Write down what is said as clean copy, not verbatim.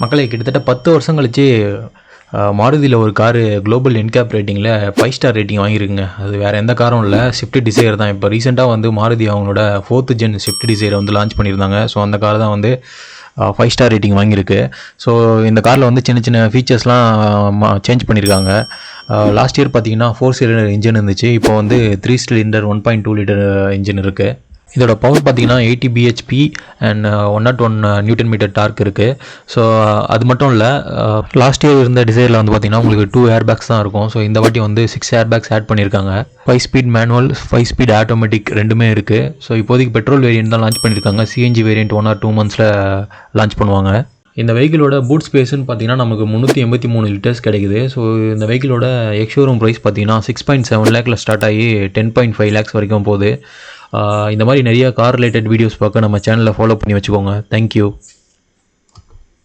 மக்களே கிட்டத்தட்ட 10 வருஷம் கழிச்சு மாருதியில் ஒரு காரு குளோபல் என்கேப் ரேட்டிங்கில் 5 ஸ்டார் ரேட்டிங் வாங்கியிருக்குங்க. அது வேறு எந்த காரும் இல்லை, ஸ்விஃப்ட் டிசைர் தான். இப்போ ரீசெண்டாக வந்து மாருதி அவங்களோட 4th ஜென் ஸ்விஃப்ட் டிசைரை வந்து லான்ச் பண்ணியிருந்தாங்க. ஸோ அந்த கார் தான் வந்து 5 ஸ்டார் ரேட்டிங் வாங்கியிருக்கு. ஸோ இந்த காரில் வந்து சின்ன சின்ன ஃபீச்சர்ஸ்லாம் சேஞ்ச் பண்ணியிருக்காங்க. லாஸ்ட் இயர் பார்த்தீங்கன்னா 4 சிலிண்டர் இன்ஜின் இருந்துச்சு. இப்போ வந்து 3 சிலிண்டர் 1.2 லிட்டர் இன்ஜின் இருக்குது. இதோட பவர் பார்த்தீங்கன்னா 80 BHP and 101 newton metre torque இருக்குது. ஸோ அது மட்டும் இல்லை, லாஸ்ட் இயர் இருந்த டிசைரில் வந்து பார்த்தீங்கன்னா உங்களுக்கு 2 ஏர் பேக்ஸ் தான் இருக்கும். ஸோ இந்த வாட்டி வந்து 6 ஏர் பேக்ஸ் ஆட் பண்ணியிருக்காங்க. 5 ஸ்பீட் மேனுவல், 5 ஸ்பீட் ஆட்டோமேட்டிக் ரெண்டுமே இருக்குது. ஸோ இப்போதைக்கு பெட்ரோல் வேரியன்ட் தான் லான்ச் பண்ணியிருக்காங்க. சிஎன்ஜி வேரியன்ட் 1 or 2 monthஸில் லான்ச் பண்ணுவாங்க. இந்த வெஹிக்கிளோட பூட் ஸ்பேஸ்ன்னு பார்த்தீங்கன்னா நமக்கு 383 லிட்டர்ஸ் கிடைக்குது. ஸோ இந்த வெஹிக்கிளோட எக்ஸ்ஷோரூம் ப்ரைஸ் பார்த்தீங்கன்னா 6.7 லேக்கில் ஸ்டார்ட் ஆகி 10.5 லேக்ஸ் வரைக்கும் போகுது. இந்த மாதிரி நிறைய கார் ரிலேட்டட் வீடியோஸ் பார்க்க நம்ம சேனலை ஃபாலோ பண்ணி வச்சுக்கோங்க. தேங்க்யூ.